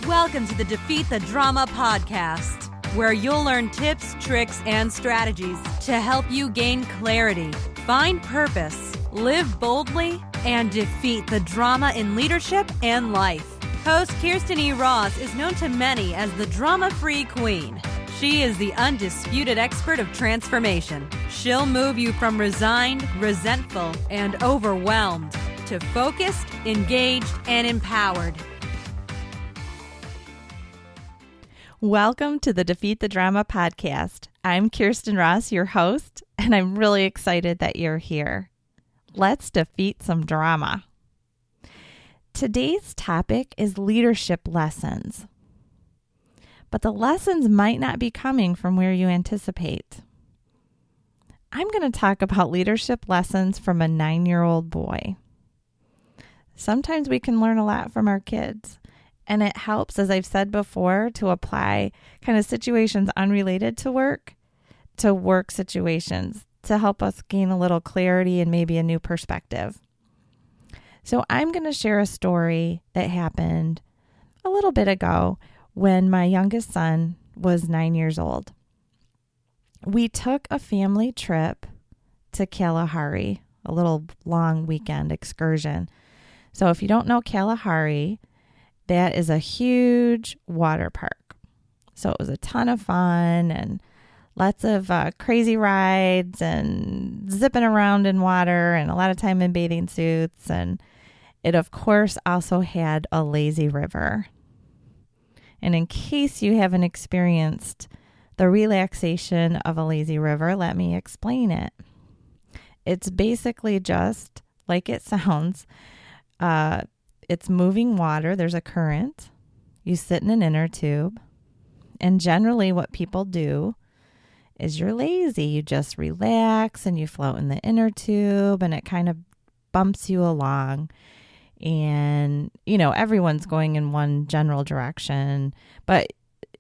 Welcome to the Defeat the Drama podcast, where you'll learn tips, tricks, and strategies to help you gain clarity, find purpose, live boldly, and defeat the drama in leadership and life. Host Kirsten E. Ross is known to many as the drama-free queen. She is the undisputed expert of transformation. She'll move you from resigned, resentful, and overwhelmed to focused, engaged, and empowered. Welcome to the Defeat the Drama podcast. I'm Kirsten Ross, your host, and I'm really excited that you're here. Let's defeat some drama. Today's topic is leadership lessons. But the lessons might not be coming from where you anticipate. I'm going to talk about leadership lessons from a 9-year-old boy. Sometimes we can learn a lot from our kids. And it helps, as I've said before, to apply kind of situations unrelated to work situations to help us gain a little clarity and maybe a new perspective. So I'm going to share a story that happened a little bit ago when my youngest son was 9 years old. We took a family trip to Kalahari, a little long weekend excursion. So if you don't know Kalahari, that is a huge water park. So it was a ton of fun and lots of crazy rides and zipping around in water and a lot of time in bathing suits. And it, of course, also had a lazy river. And in case you haven't experienced the relaxation of a lazy river, let me explain it. It's basically just like it sounds. It's moving water. There's a current. You sit in an inner tube. And generally what people do is you're lazy. You just relax and you float in the inner tube and it kind of bumps you along. And, everyone's going in one general direction, but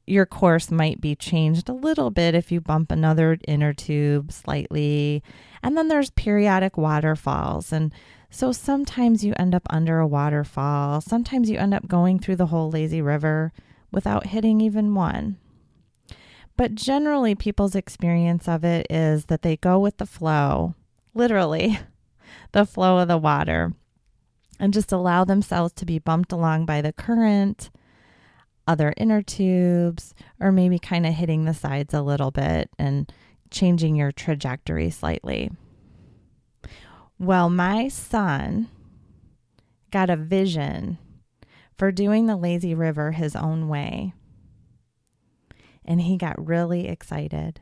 your course might be changed a little bit if you bump another inner tube slightly. And then there's periodic waterfalls. And so sometimes you end up under a waterfall. Sometimes you end up going through the whole lazy river without hitting even one. But generally, people's experience of it is that they go with the flow, literally, the flow of the water, and just allow themselves to be bumped along by the current, other inner tubes, or maybe kind of hitting the sides a little bit and changing your trajectory slightly. Well, my son got a vision for doing the lazy river his own way. And he got really excited.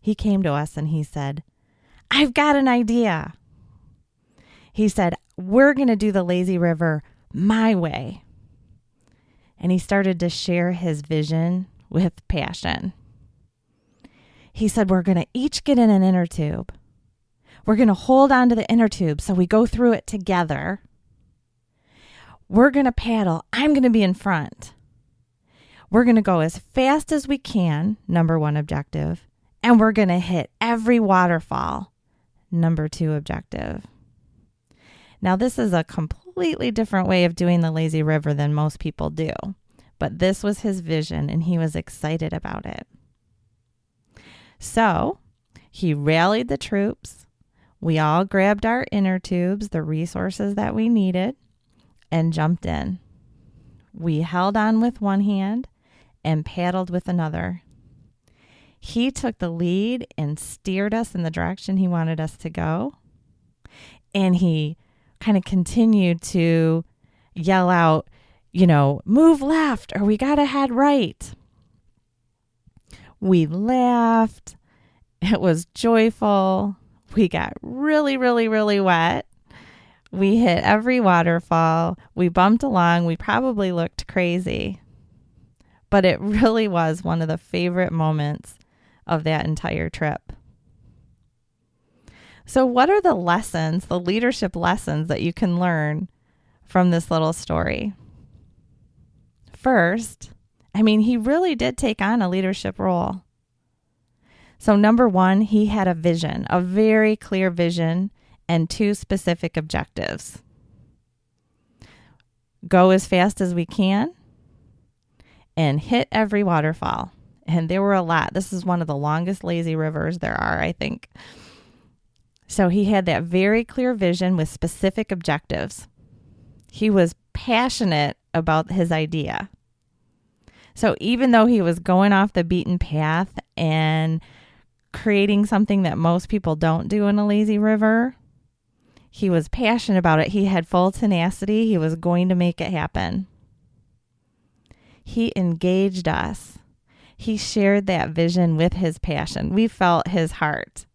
He came to us and he said, "I've got an idea." He said, "We're going to do the lazy river my way." And he started to share his vision with passion. He said, "We're going to each get in an inner tube. We're going to hold on to the inner tube so we go through it together. We're going to paddle. I'm going to be in front. We're going to go as fast as we can, number 1 objective, and we're going to hit every waterfall, number 2 objective." Now, this is a completely different way of doing the lazy river than most people do, but this was his vision and he was excited about it. So he rallied the troops. We all grabbed our inner tubes, the resources that we needed, and jumped in. We held on with one hand and paddled with another. He took the lead and steered us in the direction he wanted us to go. And he kind of continued to yell out, "Move left," or "We got to head right." We laughed. It was joyful. We got really, really, really wet. We hit every waterfall. We bumped along. We probably looked crazy. But it really was one of the favorite moments of that entire trip. So what are the lessons, the leadership lessons that you can learn from this little story? First, he really did take on a leadership role. So number 1, he had a vision, a very clear vision, and 2 specific objectives. Go as fast as we can and hit every waterfall. And there were a lot. This is one of the longest lazy rivers there are, I think. So he had that very clear vision with specific objectives. He was passionate about his idea. So even though he was going off the beaten path and creating something that most people don't do in a lazy river, he was passionate about it. He had full tenacity. He was going to make it happen. He engaged us. He shared that vision with his passion. We felt his heart.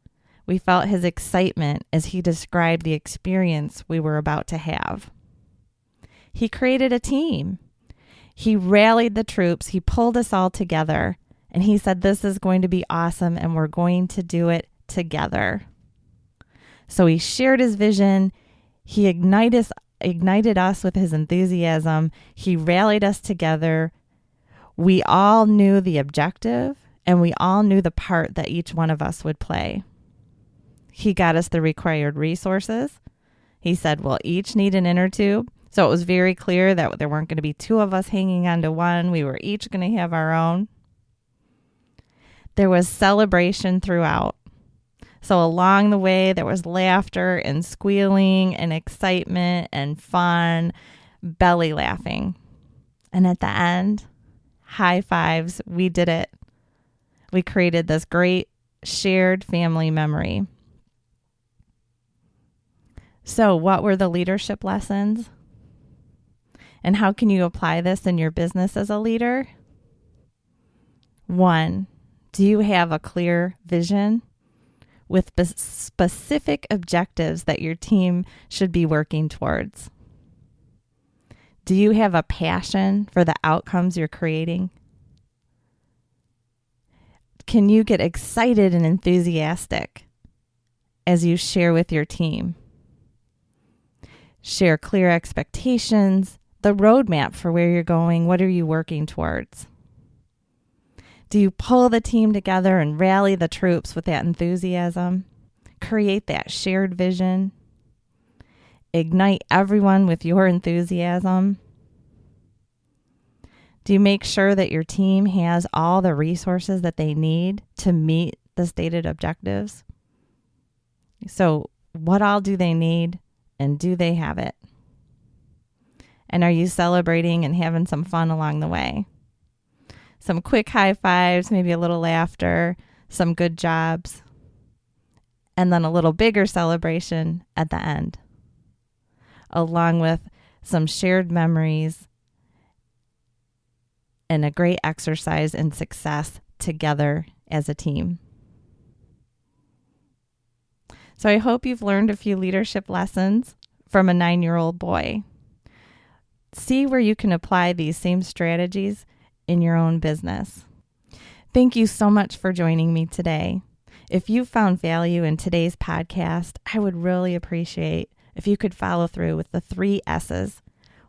We felt his excitement as he described the experience we were about to have. He created a team. He rallied the troops. He pulled us all together. And he said, this is going to be awesome and we're going to do it together. So he shared his vision. He ignited us with his enthusiasm. He rallied us together. We all knew the objective and we all knew the part that each one of us would play. He got us the required resources. He said, we'll each need an inner tube. So it was very clear that there weren't going to be two of us hanging onto one. We were each going to have our own. There was celebration throughout. So along the way, there was laughter and squealing and excitement and fun, belly laughing. And at the end, high fives. We did it. We created this great shared family memory. So what were the leadership lessons? And how can you apply this in your business as a leader? 1, do you have a clear vision with specific objectives that your team should be working towards? Do you have a passion for the outcomes you're creating? Can you get excited and enthusiastic as you share with your team? Share clear expectations, the roadmap for where you're going. What are you working towards? Do you pull the team together and rally the troops with that enthusiasm? Create that shared vision. Ignite everyone with your enthusiasm. Do you make sure that your team has all the resources that they need to meet the stated objectives? So what all do they need, and do they have it? And are you celebrating and having some fun along the way? Some quick high fives, maybe a little laughter, some good jobs, and then a little bigger celebration at the end, along with some shared memories and a great exercise in success together as a team. So I hope you've learned a few leadership lessons from a 9-year-old boy. See where you can apply these same strategies in your own business. Thank you so much for joining me today. If you found value in today's podcast, I would really appreciate if you could follow through with the 3 S's.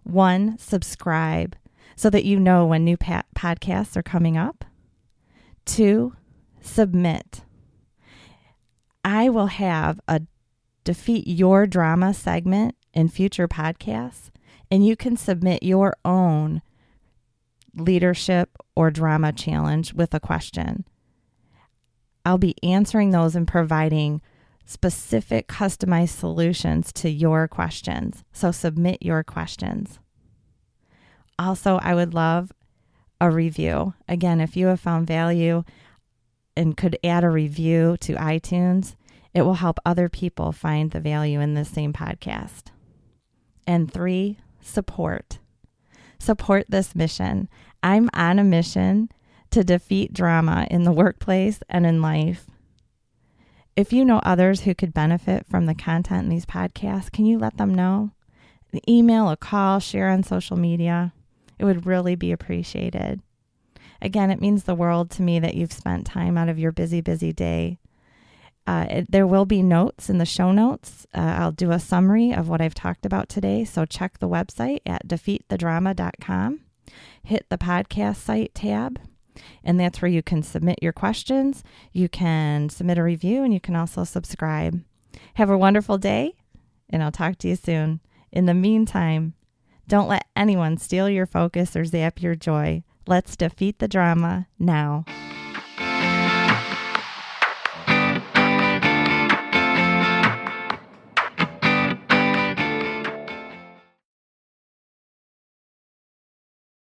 1, subscribe so that you know when new podcasts are coming up. 2, submit. I will have a Defeat Your Drama segment in future podcasts, and you can submit your own leadership or drama challenge with a question. I'll be answering those and providing specific customized solutions to your questions. So submit your questions. Also, I would love a review. Again, if you have found value and could add a review to iTunes, it will help other people find the value in this same podcast. And 3, support. Support this mission. I'm on a mission to defeat drama in the workplace and in life. If you know others who could benefit from the content in these podcasts, can you let them know? An email, a call, share on social media. It would really be appreciated. Again, it means the world to me that you've spent time out of your busy, busy day. There will be notes in the show notes. I'll do a summary of what I've talked about today. So check the website at defeatthedrama.com. Hit the podcast site tab, and that's where you can submit your questions. You can submit a review, and you can also subscribe. Have a wonderful day, and I'll talk to you soon. In the meantime, don't let anyone steal your focus or zap your joy. Let's defeat the drama now.